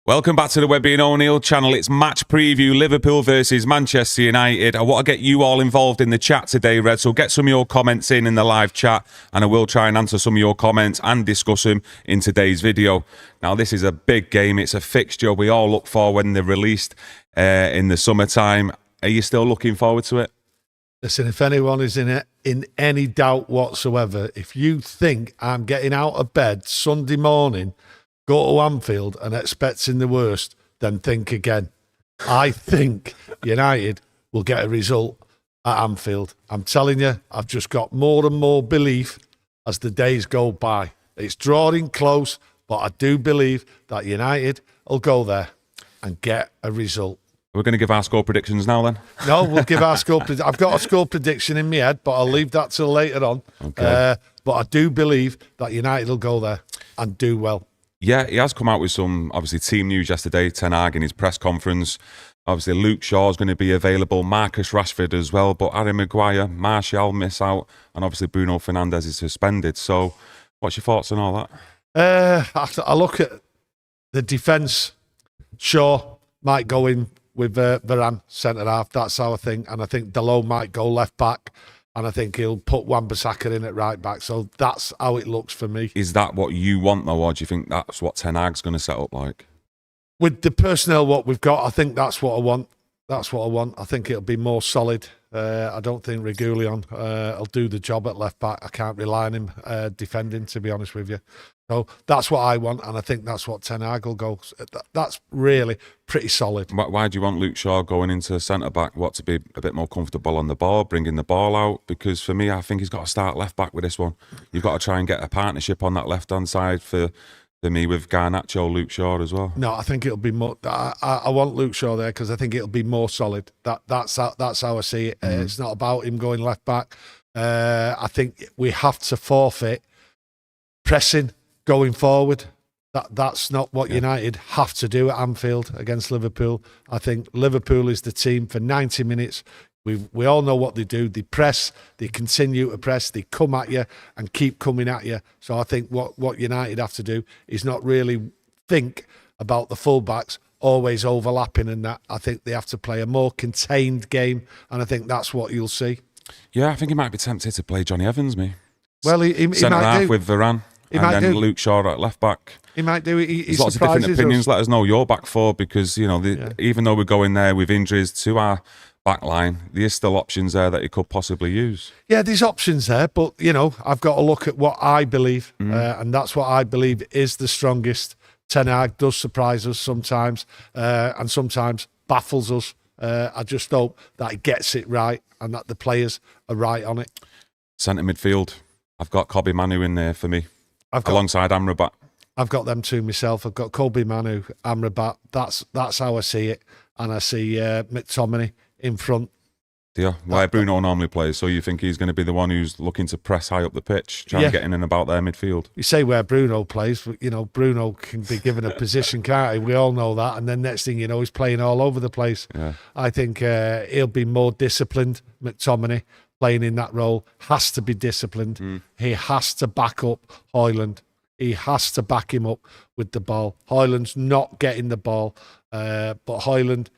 Welcome back to the Webby and O'Neill channel. It's match preview, Liverpool versus Manchester United. I want to get you all involved in the chat today, Red, so get some of your comments in the live chat, and I will try and answer some of your comments and discuss them in today's video. Now, this is a big game. It's a fixture we all look for when they're released in the summertime. Are you still looking forward to it? Listen, if anyone is in any doubt whatsoever, if you think I'm getting out of bed Sunday morning, go to Anfield and expecting the worst, then think again. I think United will get a result at Anfield. I'm telling you, I've just got more and more belief as the days go by. It's drawing close, but I do believe that United will go there and get a result. We're going to give our score predictions now then? No, we'll give our score prediction. I've got a score prediction in my head, but I'll leave that till later on. Okay. But I do believe that United will go there and do well. Yeah, he has come out with some, obviously, team news yesterday, Ten Hag in his press conference. Obviously, Luke Shaw is going to be available, Marcus Rashford as well, but Harry Maguire, Martial miss out, and obviously Bruno Fernandes is suspended. So what's your thoughts on all that? I look at the defence. Shaw might go in with Varane, centre-half. That's our thing. And I think Dalot might go left-back. And I think he'll put Wan-Bissaka in at right back. So that's how it looks for me. Is that what you want, though, or do you think that's what Ten Hag's going to set up like? With the personnel what we've got, I think that's what I want. That's what I want. I think it'll be more solid. I don't think Reguilon will do the job at left back. I can't rely on him defending, to be honest with you. So that's what I want, and I think that's what Ten Hag will go. That's really pretty solid. Why do you want Luke Shaw going into centre-back? What, to be a bit more comfortable on the ball, bringing the ball out? Because for me, I think he's got to start left-back with this one. You've got to try and get a partnership on that left-hand side for me with Garnacho, Luke Shaw as well. No, I think it'll be more. I want Luke Shaw there because I think it'll be more solid. That's how I see it. It's not about him going left-back. I think we have to forfeit pressing going forward. That's not what United have to do at Anfield against Liverpool. I think Liverpool is the team for 90 minutes. We all know what they do. They press, they continue to press, they come at you and keep coming at you. So I think what United have to do is not really think about the fullbacks always overlapping and that. I think they have to play a more contained game, and I think that's what you'll see. Yeah, I think he might be tempted to play Johnny Evans, me. Well, he centre might half do. with Varane. And then Luke Shaw at left back. He might do. There's lots of different opinions. Let us know your back four, because you know even though we're going there with injuries to our back line, there's still options there that he could possibly use. Yeah, there's options there, but you know I've got to look at what I believe, and that's what I believe is the strongest. Ten Hag does surprise us sometimes, and sometimes baffles us. I just hope that he gets it right and that the players are right on it. Centre midfield, I've got Kobbie Manu in there for me. Alongside Amrabat. I've got them two myself. I've got Kobbie Manu, Amrabat. That's how I see it. And I see McTominay in front. Yeah, where Bruno normally plays. So you think he's going to be the one who's looking to press high up the pitch, trying to get in and about their midfield? You say where Bruno plays, but you know, Bruno can be given a position, can't he? We all know that. And then next thing you know, he's playing all over the place. Yeah. I think he'll be more disciplined, McTominay. Playing in that role, has to be disciplined. He has to back up Højlund. He has to back him up with the ball. Højlund's not getting the ball, but Højlund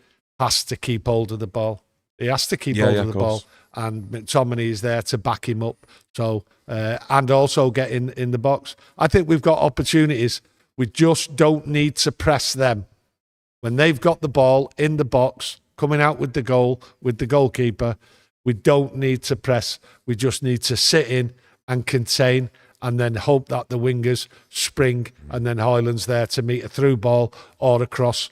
has to keep hold of the ball. He has to keep hold of the ball, and McTominay is there to back him up. So, and also get in the box. I think we've got opportunities. We just don't need to press them. When they've got the ball in the box, coming out with the goal, with the goalkeeper, we don't need to press. We just need to sit in and contain and then hope that the wingers spring and then Højlund's there to meet a through ball or a cross.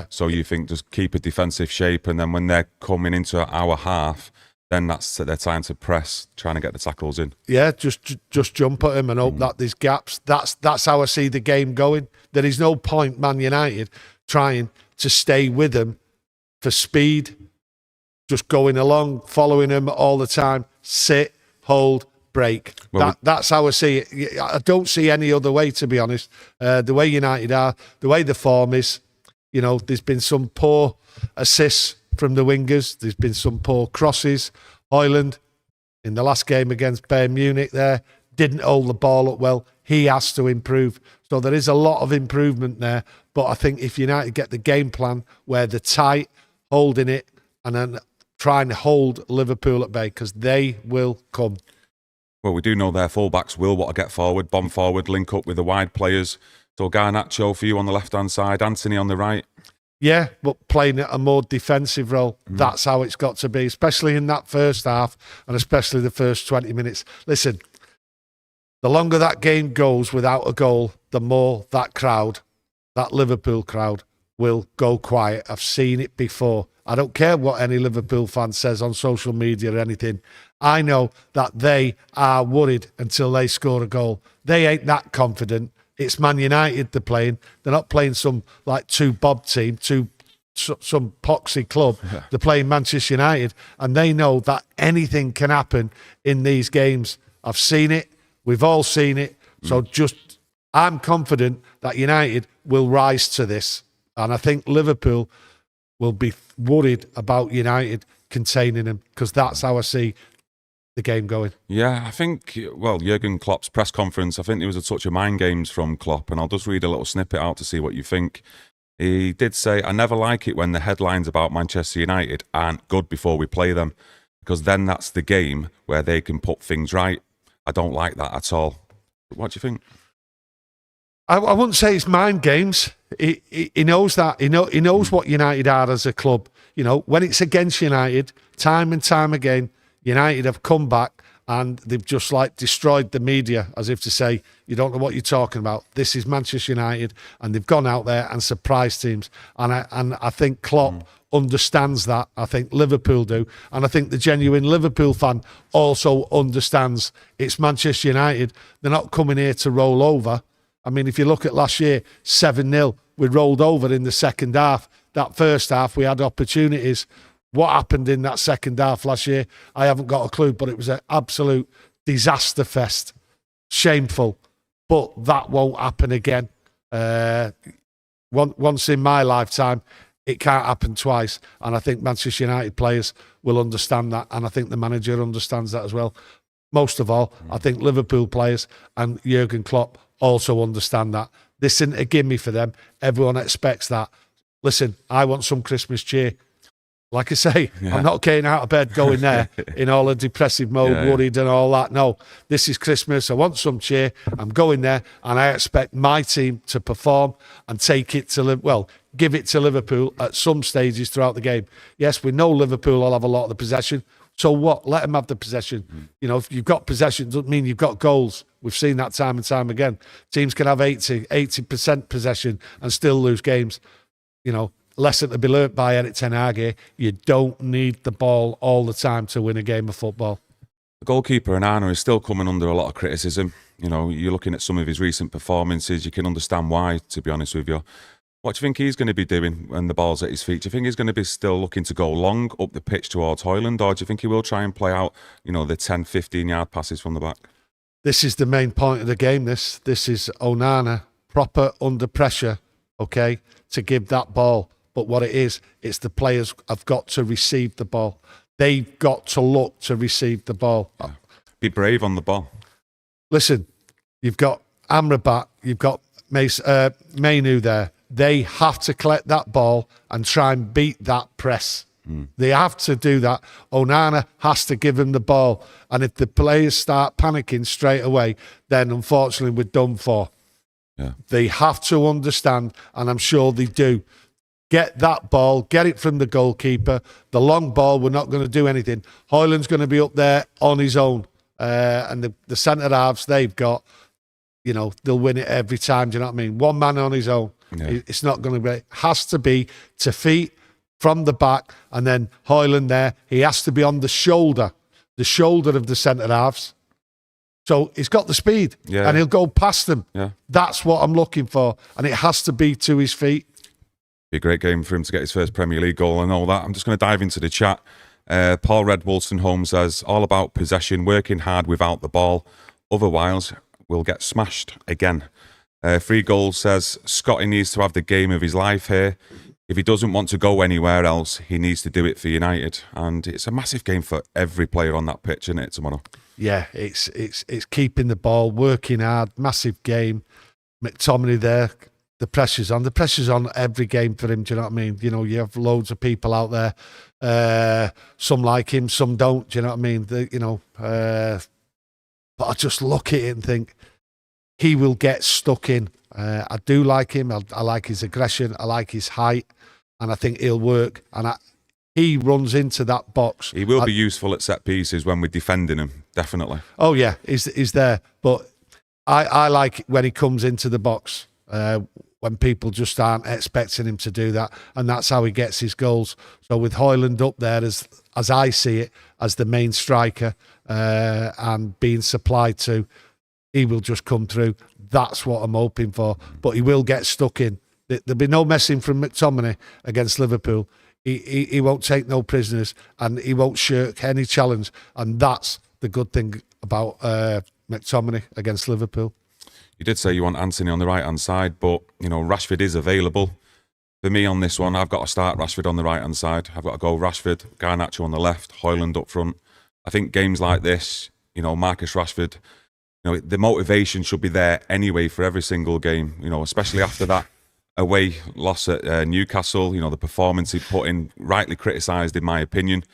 So you think just keep a defensive shape, and then when they're coming into our half, then that's their time to press, trying to get the tackles in. Yeah, just jump at him and hope that there's gaps. That's how I see the game going. There is no point Man United trying to stay with them for speed, just going along, following him all the time. Sit, hold, break. Well, that's how I see it. I don't see any other way, to be honest. The way United are, the way the form is, you know, there's been some poor assists from the wingers. There's been some poor crosses. Højlund, in the last game against Bayern Munich there, didn't hold the ball up well. he has to improve. So there is a lot of improvement there. But I think if United get the game plan where they're tight, holding it, and then trying to hold Liverpool at bay, because they will come. Well, we do know their fullbacks will want to get forward, bomb forward, link up with the wide players. So Garnacho for you on the left-hand side, Anthony on the right. Yeah, but playing a more defensive role. That's how it's got to be, especially in that first half and especially the first 20 minutes. Listen, the longer that game goes without a goal, the more that crowd, that Liverpool crowd, will go quiet. I've seen it before. I don't care what any Liverpool fan says on social media or anything. I know that they are worried until they score a goal. They ain't that confident. It's Man United they're playing. They're not playing some like two Bob team, some poxy club. Yeah. They're playing Manchester United, and they know that anything can happen in these games. I've seen it. We've all seen it. So I'm confident that United will rise to this. And I think Liverpool will be worried about United containing them, because that's how I see the game going. Yeah, I think, well, Jurgen Klopp's press conference, I think there was a touch of mind games from Klopp, and I'll just read a little snippet out to see what you think. He did say, I never like it when the headlines about Manchester United aren't good before we play them, because then that's the game where they can put things right. I don't like that at all. What do you think? I wouldn't say it's mind games. He knows that. He knows what United are as a club. You know, when it's against United, time and time again, United have come back and they've just like destroyed the media, as if to say, you don't know what you're talking about. This is Manchester United, and they've gone out there and surprised teams. And I think Klopp understands that. I think Liverpool do. And I think the genuine Liverpool fan also understands it's Manchester United. They're not coming here to roll over. I mean, if you look at last year, 7-0, we rolled over in the second half. That first half, we had opportunities. What happened in that second half last year, I haven't got a clue, but it was an absolute disaster fest. Shameful. But that won't happen again. Once in my lifetime, it can't happen twice. And I think Manchester United players will understand that. And I think the manager understands that as well. Most of all, I think Liverpool players and Jurgen Klopp also understand that. This isn't a gimme for them. Everyone expects that. Listen, I want some Christmas cheer. Like I say, I'm not getting out of bed going there in all a depressive mode, worried and all that. No, this is Christmas. I want some cheer. I'm going there, and I expect my team to perform and take it to, give it to Liverpool at some stages throughout the game. Yes, we know Liverpool will have a lot of the possession. So what? Let them have the possession. You know, if you've got possession, doesn't mean you've got goals. We've seen that time and time again. Teams can have 80% possession and still lose games. You know, lesson to be learnt by Erik Ten Hag here. You don't need the ball all the time to win a game of football. The goalkeeper, Onana, is still coming under a lot of criticism. You know, you're looking at some of his recent performances. You can understand why, to be honest with you. What do you think he's going to be doing when the ball's at his feet? Do you think he's going to be still looking to go long up the pitch towards Højlund, or do you think he will try and play out, you know, the 10, 15-yard passes from the back? This is the main point of the game, this is Onana, proper under pressure, okay, to give that ball. But what it is, it's the players have got to receive the ball. They've got to look to receive the ball. Yeah. Be brave on the ball. Listen, you've got Amrabat, you've got Mainu there. They have to collect that ball and try and beat that press. They have to do that. Onana has to give him the ball. And if the players start panicking straight away, then unfortunately we're done for. Yeah. They have to understand, and I'm sure they do. Get that ball, get it from the goalkeeper. The long ball, we're not going to do anything. Højlund's going to be up there on his own. And the centre-halves they've got, you know, they'll win it every time. Do you know what I mean? One man on his own. Yeah. It's not going to be. It has to be to feet from the back, and then Højlund there. He has to be on the shoulder of the centre-halves. So he's got the speed, and he'll go past them. Yeah. That's what I'm looking for, and it has to be to his feet. Be a great game for him to get his first Premier League goal and all that. I'm just going to dive into the chat. Paul Red Wolstenholme says, all about possession, working hard without the ball. Otherwise, we'll get smashed again. 3 Goals says, Scotty needs to have the game of his life here. if he doesn't want to go anywhere else, he needs to do it for United. And it's a massive game for every player on that pitch, isn't it, tomorrow? Yeah, it's keeping the ball, working hard, massive game. McTominay there, the pressure's on. The pressure's on every game for him, do you know what I mean? You know, you have loads of people out there. Some like him, some don't, do you know what I mean? But I just look at it and think, he will get stuck in. I do like him. I like his aggression. I like his height. And I think he'll work. And he runs into that box. He will be useful at set pieces when we're defending him, definitely. Oh, yeah, he's there. But I like when he comes into the box, when people just aren't expecting him to do that. And that's how he gets his goals. So with Højlund up there, as I see it, as the main striker and being supplied to, he will just come through. That's what I'm hoping for. But he will get stuck in. There'll be no messing from McTominay against Liverpool. He won't take no prisoners, and he won't shirk any challenge. And that's the good thing about McTominay against Liverpool. You did say you want Antony on the right-hand side, but, you know, Rashford is available. For me on this one, I've got to start Rashford on the right-hand side. I've got to go Rashford, Garnacho on the left, Højlund up front. I think games like this, you know, Marcus Rashford, you know, the motivation should be there anyway for every single game, you know, especially after that away loss at Newcastle. You know, the performance he put in, rightly criticised in my opinion,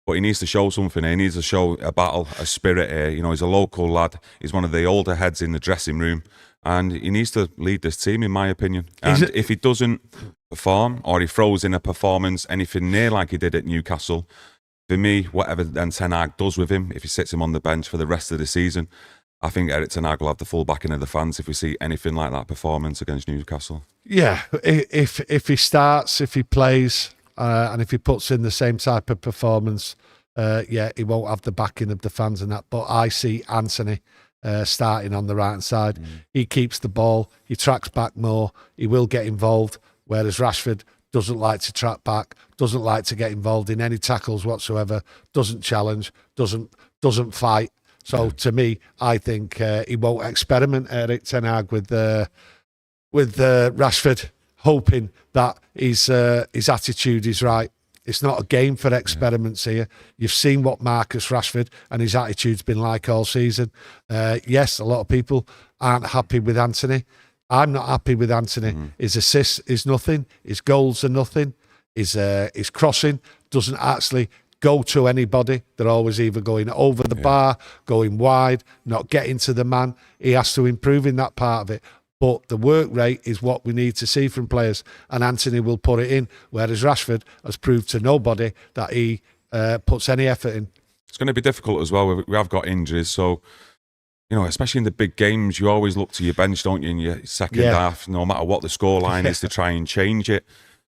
but he needs to show something here. He needs to show a battle, a spirit here. You know, he's a local lad. He's one of the older heads in the dressing room, and he needs to lead this team, in my opinion. And if he doesn't perform, or he throws in a performance anything near like he did at Newcastle, for me, whatever then Ten Hag does with him, if he sits him on the bench for the rest of the season, I think Erik Ten Hag will have the full backing of the fans if we see anything like that performance against Newcastle. Yeah, if he starts, if he plays, and if he puts in the same type of performance, he won't have the backing of the fans and that. But I see Antony starting on the right-hand side. He keeps the ball, he tracks back more, he will get involved, whereas Rashford doesn't like to track back, doesn't like to get involved in any tackles whatsoever, doesn't challenge, doesn't fight. So to me, I think he won't experiment, Erik Ten Hag, with Rashford, hoping that his attitude is right. It's not a game for experiments here. You've seen what Marcus Rashford and his attitude's been like all season. Yes, a lot of people aren't happy with Antony. I'm not happy with Antony. His assists is nothing. His goals are nothing. His crossing doesn't actually go to anybody. They're always either going over the bar, going wide, not getting to the man. He has to improve in that part of it. But the work rate is what we need to see from players, and Antony will put it in, whereas Rashford has proved to nobody that he puts any effort in. It's going to be difficult as well. We have got injuries, so, you know, especially in the big games, you always look to your bench, don't you, in your second half, no matter what the scoreline is, to try and change it.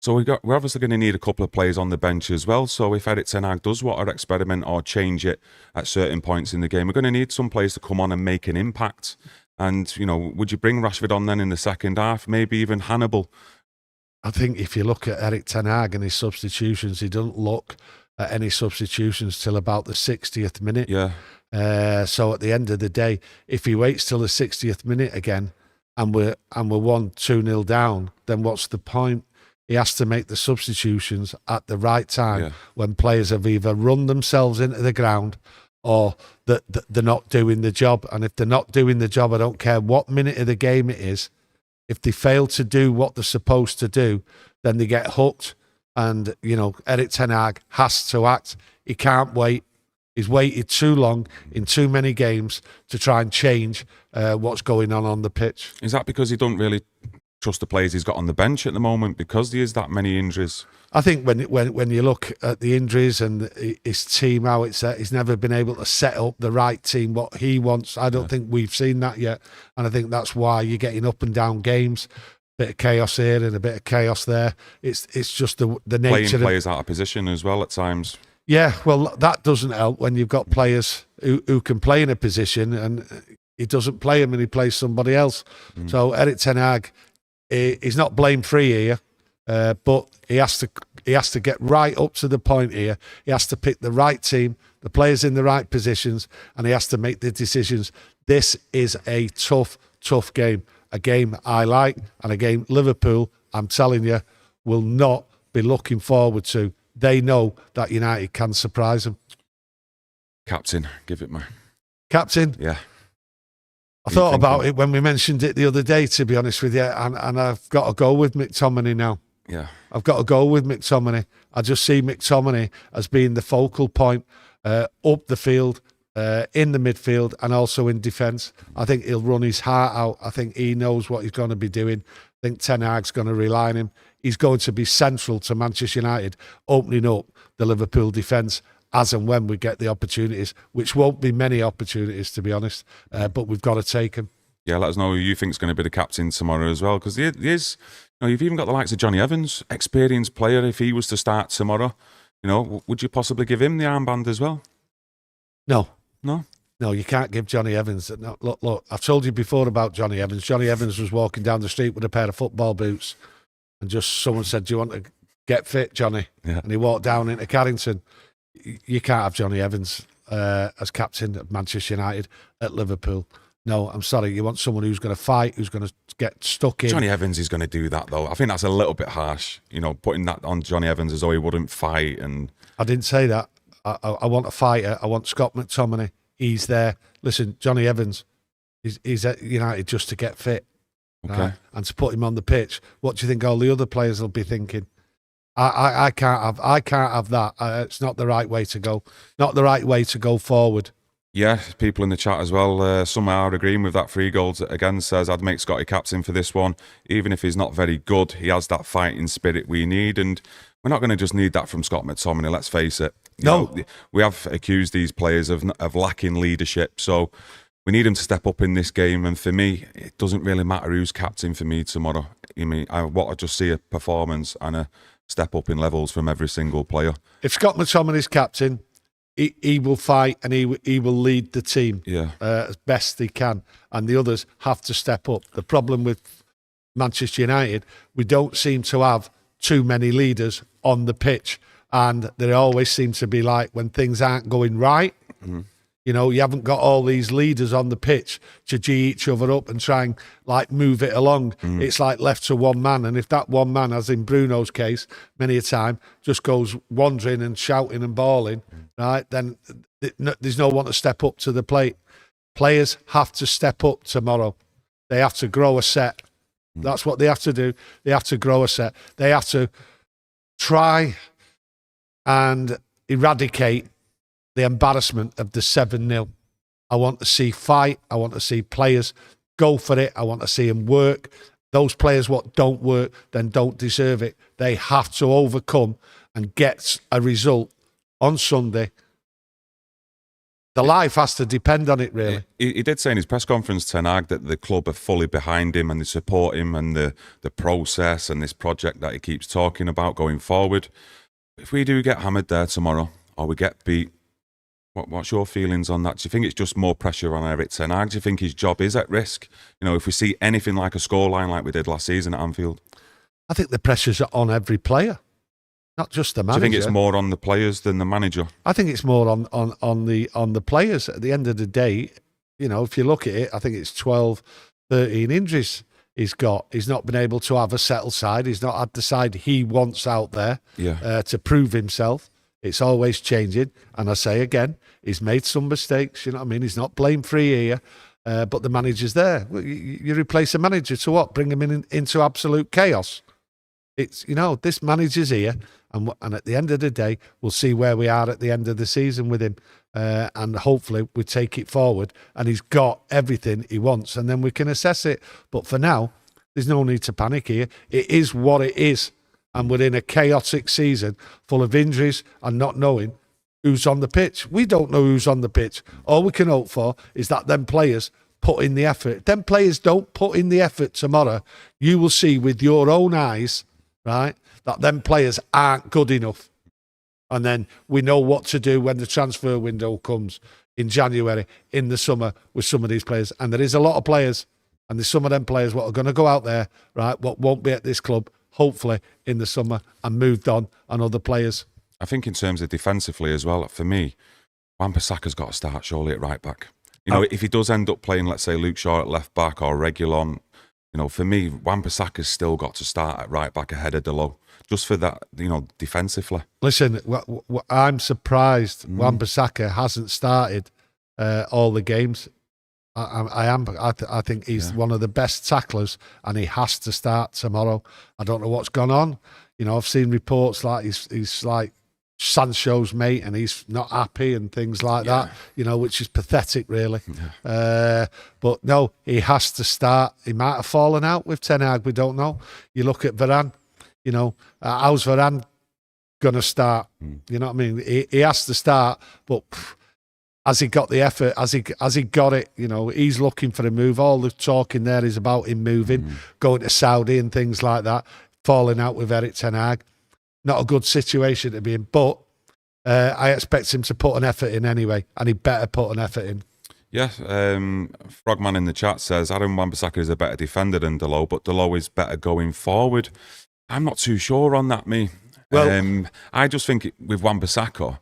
So we're obviously going to need a couple of players on the bench as well. So if Erik Ten Hag does want to experiment or change it at certain points in the game, we're going to need some players to come on and make an impact. And, you know, would you bring Rashford on then in the second half? Maybe even Hannibal? I think if you look at Erik Ten Hag and his substitutions, he doesn't look at any substitutions till about the 60th minute. Yeah. So at the end of the day, if he waits till the 60th minute again and we're 1-2-0 down, then what's the point? He has to make the substitutions at the right time when players have either run themselves into the ground or that they're not doing the job. And if they're not doing the job, I don't care what minute of the game it is, if they fail to do what they're supposed to do, then they get hooked. And, you know, Erik Ten Hag has to act. He can't wait. He's waited too long in too many games to try and change what's going on the pitch. Is that because he don't really trust the players he's got on the bench at the moment because there is that many injuries? I think when you look at the injuries and his team, how it's he's never been able to set up the right team, what he wants. I don't think we've seen that yet. And I think that's why you're getting up and down games, bit of chaos here and a bit of chaos there. It's just the nature playing of players out of position as well at times. Yeah, well, that doesn't help when you've got players who can play in a position and he doesn't play them and he plays somebody else. So Erik Ten Hag, he's not blame free here, but he has to get right up to the point here. He has to pick the right team, the players in the right positions, and he has to make the decisions. This is a tough game, a game I like, and a game Liverpool, I'm telling you, will not be looking forward to. They know that United can surprise them. Captain, give it my... Captain? Yeah. I thought about it when we mentioned it the other day, to be honest with you, and I've got to go with McTominay now. Yeah. I've got to go with McTominay. I just see McTominay as being the focal point up the field, in the midfield, and also in defence. I think he'll run his heart out. I think he knows what he's going to be doing. I think Ten Hag's going to rely on him. He's going to be central to Manchester United, opening up the Liverpool defence as and when we get the opportunities, which won't be many opportunities, to be honest, but we've got to take them. Yeah, let us know who you think is going to be the captain tomorrow as well, because you've even got the likes of Johnny Evans, experienced player. If he was to start tomorrow, would you possibly give him the armband as well? No. No, you can't give Johnny Evans. No, look, I've told you before about Johnny Evans. Johnny Evans was walking down the street with a pair of football boots, and just someone said, "Do you want to get fit, Johnny?" Yeah. And he walked down into Carrington. You can't have Johnny Evans as captain of Manchester United at Liverpool. No, I'm sorry. You want someone who's going to fight, who's going to get stuck in. Johnny Evans is going to do that, though. I think that's a little bit harsh, putting that on Johnny Evans as though he wouldn't fight. And I didn't say that. I want a fighter. I want Scott McTominay. He's there. Listen, Johnny Evans, he's at United just to get fit. Okay. Right? And to put him on the pitch. What do you think all the other players will be thinking? I can't have that. It's not the right way to go. Not the right way to go forward. Yeah, people in the chat as well. Some are agreeing with that. 3 goals again says, I'd make Scotty captain for this one. Even if he's not very good, he has that fighting spirit we need. And we're not going to just need that from Scott McTominay, let's face it. We have accused these players of lacking leadership. So we need him to step up in this game. And for me, it doesn't really matter who's captain for me tomorrow. I just see a performance and a step up in levels from every single player. If Scott McTominay's captain, he will fight and he will lead the team as best he can, and the others have to step up. The problem with Manchester United, we don't seem to have too many leaders on the pitch, and there always seems to be like when things aren't going right. Mm-hmm. You haven't got all these leaders on the pitch to G each other up and try and move it along. Mm. It's left to one man. And if that one man, as in Bruno's case, many a time, just goes wandering and shouting and bawling, right, then there's no one to step up to the plate. Players have to step up tomorrow. They have to grow a set. That's what they have to do. They have to grow a set. They have to try and eradicate the embarrassment of the 7-0. I want to see fight. I want to see players go for it. I want to see them work. Those players what don't work, then don't deserve it. They have to overcome and get a result on Sunday. The life has to depend on it, really. He did say in his press conference, Ten Hag, that the club are fully behind him and they support him and the process and this project that he keeps talking about going forward. If we do get hammered there tomorrow or we get beat, what's your feelings on that? Do you think it's just more pressure on Erik Ten Hag? Do you think his job is at risk? If we see anything like a scoreline like we did last season at Anfield? I think the pressure's on every player, not just the manager. Do you think it's more on the players than the manager? I think it's more on the players. At the end of the day, if you look at it, I think it's 12, 13 injuries he's got. He's not been able to have a settled side. He's not had the side he wants out there to prove himself. It's always changing. And I say again, he's made some mistakes. You know what I mean? He's not blame free here, but the manager's there. You replace a manager to what? Bring him into absolute chaos. It's, this manager's here. And at the end of the day, we'll see where we are at the end of the season with him. And hopefully we take it forward. And he's got everything he wants. And then we can assess it. But for now, there's no need to panic here. It is what it is. And we're in a chaotic season full of injuries and not knowing who's on the pitch. We don't know who's on the pitch. All we can hope for is that them players put in the effort. If them players don't put in the effort tomorrow, you will see with your own eyes, right, that them players aren't good enough. And then we know what to do when the transfer window comes in January, in the summer, with some of these players. And there is a lot of players, and there's some of them players what are going to go out there, right, what won't be at this club, hopefully in the summer, and moved on other players. I think in terms of defensively as well, for me, Wan-Bissaka's got to start surely at right back. If he does end up playing, let's say, Luke Shaw at left back or Reguilon, for me, Wan-Bissaka's still got to start at right back ahead of Delo, just for that, defensively. Listen, I'm surprised Wan-Bissaka hasn't started all the games. I think he's one of the best tacklers, and he has to start tomorrow. I don't know what's gone on. I've seen reports like he's like Sancho's mate, and he's not happy and things like that. Which is pathetic, really. But no, he has to start. He might have fallen out with Ten Hag. We don't know. You look at Varane. How's Varane gonna start? You know what I mean? He has to start, but. Has he got the effort? Has he got it? He's looking for a move. All the talking there is about him moving, going to Saudi and things like that, falling out with Erik Ten Hag. Not a good situation to be in, but I expect him to put an effort in anyway, and he better put an effort in. Yeah, Frogman in the chat says, Adam Wan-Bissaka is a better defender than Delo, but Delo is better going forward. I'm not too sure on that, me. Well, I just think with Wan-Bissaka,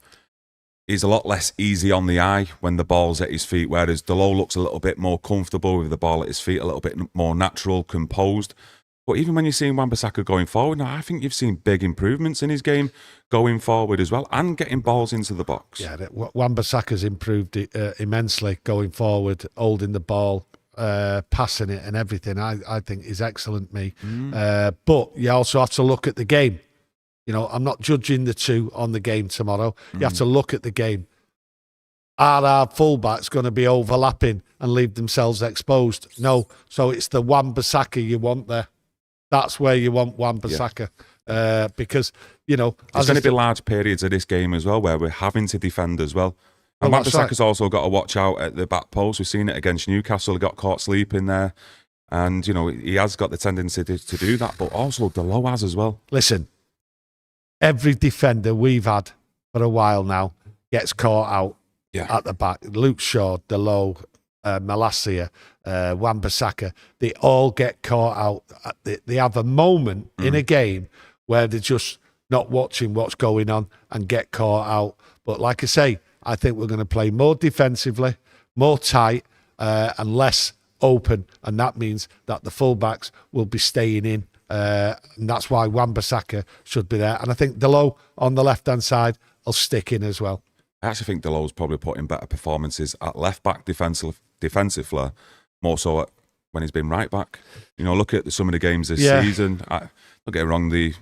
he's a lot less easy on the eye when the ball's at his feet, whereas Delo looks a little bit more comfortable with the ball at his feet, a little bit more natural, composed. But even when you're seeing Wan-Bissaka going forward, now I think you've seen big improvements in his game going forward as well, and getting balls into the box. Yeah, Wan-Bissaka's improved immensely going forward, holding the ball, passing it and everything. I think is excellent, me. But you also have to look at the game. I'm not judging the two on the game tomorrow. You have to look at the game. Are our fullbacks going to be overlapping and leave themselves exposed? No. So it's the Wan-Bissaka you want there. That's where you want Wan-Bissaka. Because, there's going to be large periods of this game as well where we're having to defend as well. And Wan-Bissaka's also got to watch out at the back post. We've seen it against Newcastle. He got caught sleeping there. And, he has got the tendency to do that. But also Delo has as well. Listen. Every defender we've had for a while now gets caught out at the back. Luke Shaw, Delo, Malacia, Wan-Bissaka, they all get caught out. They have a moment in a game where they're just not watching what's going on and get caught out. But like I say, I think we're going to play more defensively, more tight, and less open. And that means that the fullbacks will be staying in. And that's why Wan-Bissaka should be there. And I think Delo on the left-hand side will stick in as well. I actually think Delo's probably put in better performances at left-back defensively, more so when he's been right-back. Look at some of the games this season. Don't get it wrong, the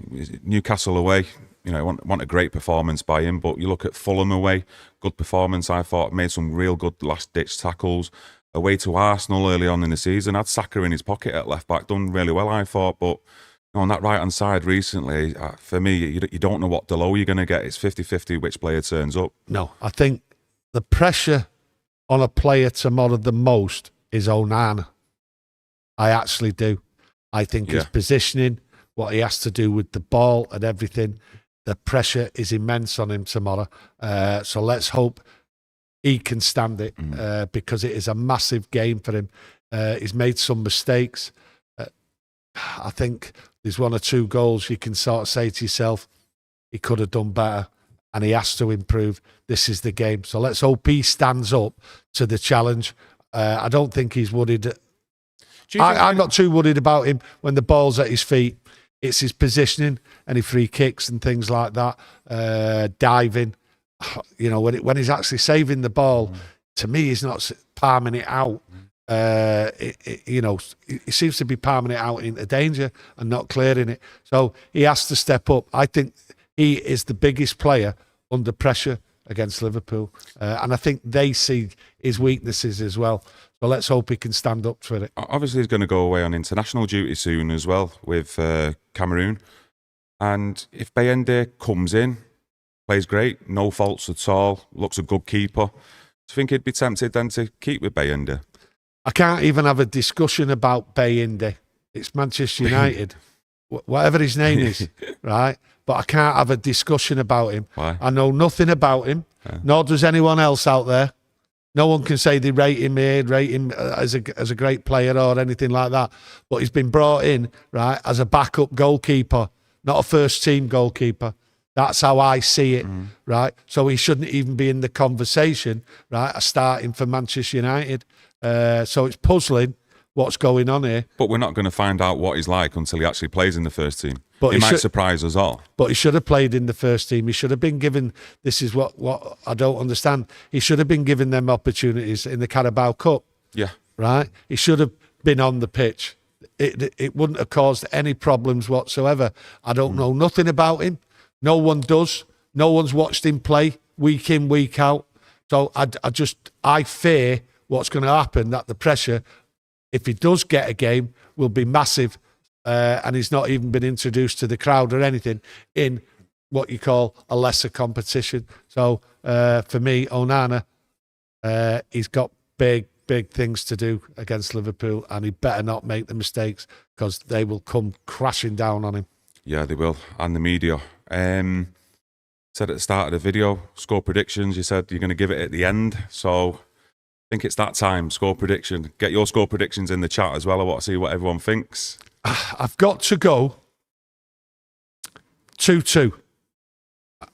Newcastle away, want a great performance by him, but you look at Fulham away, good performance, I thought, made some real good last-ditch tackles. Away to Arsenal early on in the season, had Saka in his pocket at left back, done really well, I thought. But on that right hand side recently, for me, you don't know what Delo you're going to get. It's 50-50 which player turns up. No, I think the pressure on a player tomorrow the most is Onana. I actually do. I think his positioning, what he has to do with the ball and everything, the pressure is immense on him tomorrow. So let's hope he can stand it because it is a massive game for him. He's made some mistakes. I think there's one or two goals you can sort of say to yourself, he could have done better and he has to improve. This is the game. So let's hope he stands up to the challenge. I don't think he's worried. I'm not too worried about him when the ball's at his feet. It's his positioning, any free kicks and things like that, diving. When he's actually saving the ball, to me, he's not palming it out. He seems to be palming it out into danger and not clearing it. So he has to step up. I think he is the biggest player under pressure against Liverpool. And I think they see his weaknesses as well. So let's hope he can stand up for it. Obviously, he's going to go away on international duty soon as well with Cameroon. And if Bayende comes in, plays great, no faults at all, looks a good keeper, do you think he'd be tempted then to keep with Bayende? I can't even have a discussion about Bayende. It's Manchester United, whatever his name is, right? But I can't have a discussion about him. Why? I know nothing about him, nor does anyone else out there. No one can say they rate him here, rate him as a great player or anything like that. But he's been brought in, right, as a backup goalkeeper, not a first-team goalkeeper. That's how I see it, right? So he shouldn't even be in the conversation, right, starting for Manchester United. So it's puzzling, what's going on here. But we're not going to find out what he's like until he actually plays in the first team. But he might surprise us all. But he should have played in the first team. He should have been given, this is what I don't understand, he should have been given them opportunities in the Carabao Cup. Yeah. Right? He should have been on the pitch. It wouldn't have caused any problems whatsoever. I don't know nothing about him. No one does. No one's watched him play week in, week out. So I fear what's going to happen, that the pressure, if he does get a game, will be massive. And he's not even been introduced to the crowd or anything in what you call a lesser competition. So for me, Onana, he's got big things to do against Liverpool, and he better not make the mistakes, because they will come crashing down on him. Yeah, they will. And the media. Said at the start of the video, score predictions. You said you're going to give it at the end. So I think it's that time, score prediction. Get your score predictions in the chat as well. I want to see what everyone thinks. I've got to go 2-2.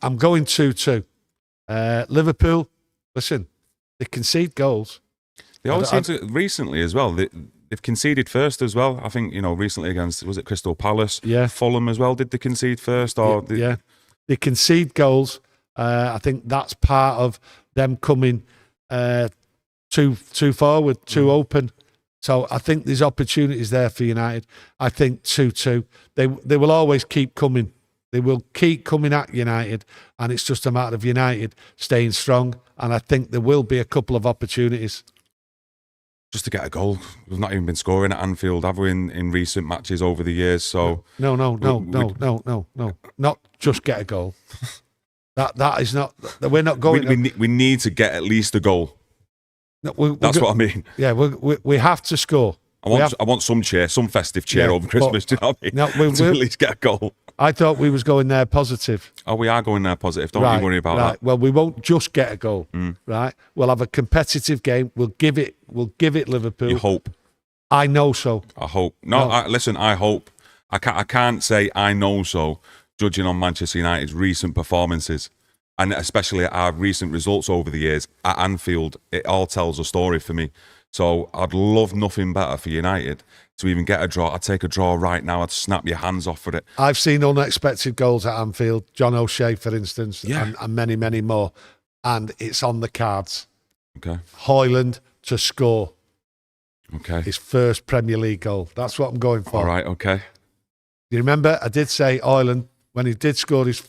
I'm going 2-2. Liverpool, listen, they concede goals. They always seem to, recently as well, they've conceded first as well. I think, recently against, was it Crystal Palace? Yeah. Fulham as well, did they concede first? Or yeah. They concede goals. I think that's part of them coming too forward, too open. So I think there's opportunities there for United. I think 2-2. They will always keep coming. They will keep coming at United, and it's just a matter of United staying strong. And I think there will be a couple of opportunities. Just to get a goal. We've not even been scoring at Anfield, have we, in recent matches over the years? So no. Not just get a goal. That is not. We're not going. We need to get at least a goal. No, that's what I mean. Yeah, we have to score. I want some cheer, some festive cheer over Christmas. Do you know what I mean? To at least get a goal. I thought we was going there positive. Oh, we are going there positive. Don't you worry about that. Well, we won't just get a goal. Right? We'll have a competitive game. We'll give it Liverpool. You hope. I know so. I hope. Listen, I hope. I can't say I know so, judging on Manchester United's recent performances, and especially our recent results over the years at Anfield. It all tells a story for me. So I'd love nothing better for United to even get a draw. I'd take a draw right now. I'd snap your hands off for it. I've seen unexpected goals at Anfield. John O'Shea, for instance, and many, many more. And it's on the cards. Okay. Højlund to score. Okay. His first Premier League goal. That's what I'm going for. All right, okay. You remember, I did say Højlund, when he did score his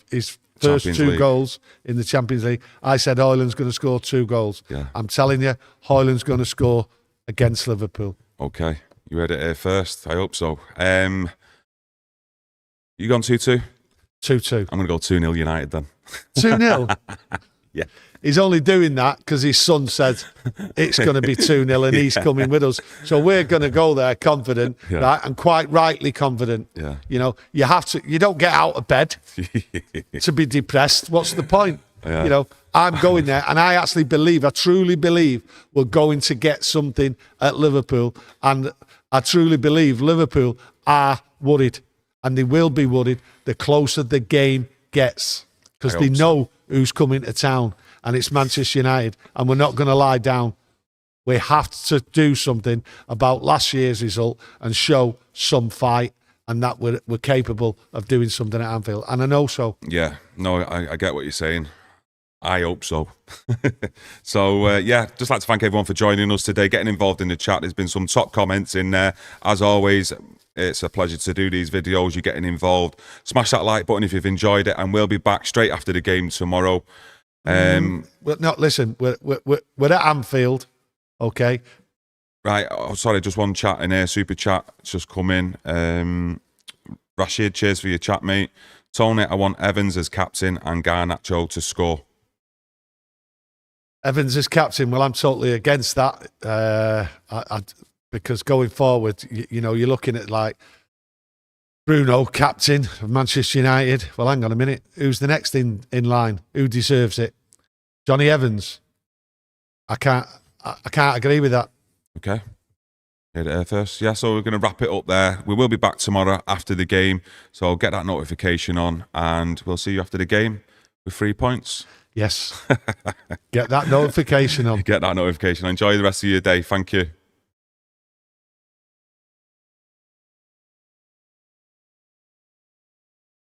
first two goals in the Champions League, I said Højlund's going to score 2 goals. Yeah. I'm telling you, Højlund's going to score against Liverpool. Okay. You heard it here first. I hope so. You gone 2-2? 2-2. I'm going to go 2-0 United then. 2-0? Yeah. He's only doing that because his son said it's going to be 2-0 and he's coming with us. So we're going to go there confident, right? And quite rightly confident. Yeah. You don't get out of bed to be depressed. What's the point? Yeah. I'm going there, and I truly believe we're going to get something at Liverpool, and I truly believe Liverpool are worried, and they will be worried the closer the game gets, because they know who's coming to town, and it's Manchester United, and we're not going to lie down. We have to do something about last year's result and show some fight, and that we're capable of doing something at Anfield, and I know so. Yeah, no, I get what you're saying. I hope so. So, just like to thank everyone for joining us today, getting involved in the chat. There's been some top comments in there. As always, it's a pleasure to do these videos. You're getting involved. Smash that like button if you've enjoyed it, and we'll be back straight after the game tomorrow. Listen, we're at Anfield, okay? Right, sorry, just one chat in here, super chat. It's just come in. Rashid, cheers for your chat, mate. Tony, I want Evans as captain and Garnacho to score. Evans as captain, well, I'm totally against that. Because going forward, you're looking at like Bruno, captain of Manchester United. Well, hang on a minute. Who's the next in line? Who deserves it? Johnny Evans. I can't agree with that. Okay. Heard it here first. Yeah, so we're going to wrap it up there. We will be back tomorrow after the game. So get that notification on, and we'll see you after the game with 3 points. Yes. Get that notification on. Get that notification. Enjoy the rest of your day. Thank you.